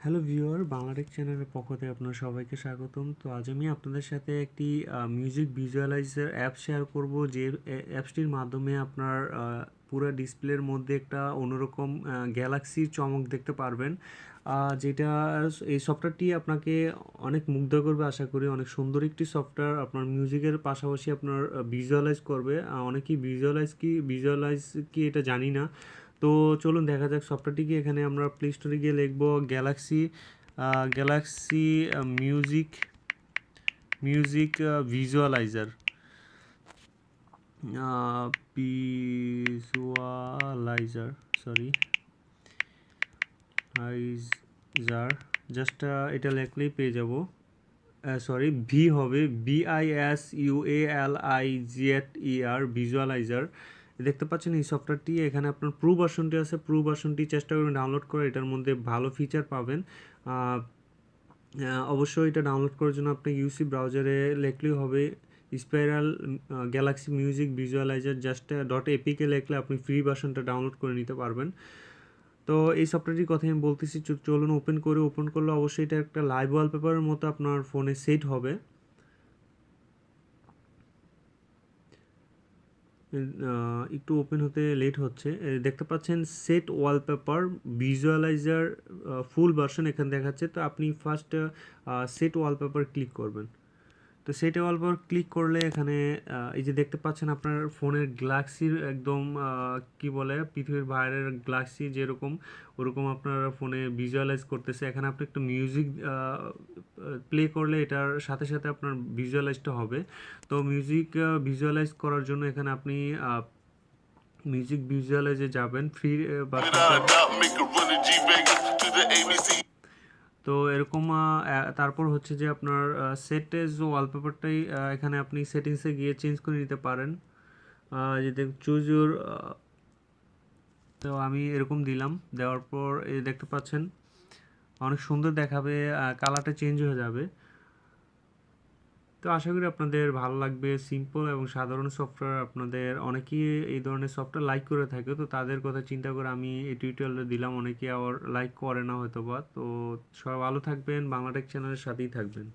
Hello viewer, Bangla Tech চ্যানেলের পক্ষ থেকে আপনার সবাইকে স্বাগতম। তো আজ আমি আপনাদের সাথে একটি মিউজিক ভিজুয়ালাইজার অ্যাপ শেয়ার করব, যে অ্যাপসটির মাধ্যমে আপনার পুরো ডিসপ্লের মধ্যে একটা অন্যরকম গ্যালাক্সির চমক দেখতে পারবেন। যেটা এই সফটওয়্যারটি আপনাকে অনেক মুগ্ধ করবে, আশা করি। অনেক সুন্দর একটি সফটওয়্যার, আপনার মিউজিকের পাশাপাশি আপনার ভিজুয়ালাইজ করবে। অনেকেই ভিজুয়ালাইজ কি এটা জানি না। তো চলুন দেখা যাক সফটওয়্যারটিকে। এখানে আমরা প্লে স্টোরে গিয়ে লিখব galaxy music music visualizer visualizer sorry আইজার জাস্ট এটা লিখলেই পেয়ে যাব। সরি, ভি হবে, VISUALIZER, ভিজুয়ালাইজার। দেখতে পাচ্ছেন এই সফটওয়্যারটি। এখানে আপনার প্রো ভার্সনটি আছে, প্রো ভার্সনটি চেষ্টা করবেন ডাউনলোড করে। এটার মধ্যে ভালো ফিচার পাবেন। অবশ্যই এটা ডাউনলোড করার জন্য আপনি ইউসি ব্রাউজারে লিখলেই হবে spiral Galaxy music visualiser, just .apk লিখলে আপনি ফ্রি ভার্সনটা ডাউনলোড করে নিতে পারবেন। তো এই সফটওয়্যারটির কথা আমি বলতেছি, চলুন ওপেন করলে অবশ্যই এটা একটা লাইভ ওয়ালপেপারের মতো আপনার ফোনে সেট হবে। একটু ওপেন হতে লেট হচ্ছে। দেখতে পাচ্ছেন সেট ওয়ালপেপার ভিজুয়ালাইজার ফুল ভার্সন এখানে দেখাচ্ছে। তো আপনি ফার্স্ট সেট ওয়ালপেপার ক্লিক করবেন। তো সেট ওয়ালপেপার ক্লিক করলে এখানে এই যে দেখতে পাচ্ছেন আপনার ফোনের গ্যালাক্সির একদম কি বলে, পৃথিবীর বাইরের গ্যালাক্সি যেরকম ওরকম আপনার ফোনে ভিজুয়ালাইজ করতেছে। এখানে আপনি একটা মিউজিক প্লে করলে এটার সাথে সাথে আপনার ভিজুয়ালাইজটা হবে। তো মিউজিক ভিজুয়ালাইজ করার জন্য এখানে আপনি মিউজিক ভিজুয়ালাইজে যাবেন, ফ্রি তো এরকম। তারপর হচ্ছে যে আপনার সেটেজ ওয়ালপেপারটাই এখানে আপনি সেটিংসে গিয়ে চেঞ্জ করে নিতে পারেন। যদি চুজ ইউর, তো আমি এরকম দিলাম। দেওয়ার পর এই দেখতে পাচ্ছেন অনেক সুন্দর দেখাবে, কালারটা চেঞ্জ হয়ে যাবে। তো আশা করি আপনাদের ভালো লাগবে। সিম্পল এবং সাধারণ সফটওয়্যার, আপনাদের অনেকেই এই ধরনের সফটওয়্যার লাইক করে থাকে। তো তাদের কথা চিন্তা করে আমি এই টিউটোরিয়ালটা দিলাম। অনেকেই আবার লাইক করে না হয়তো বা। তো সবাই ভালো থাকবেন, বাংলাটেক চ্যানেলের সাথেই থাকবেন।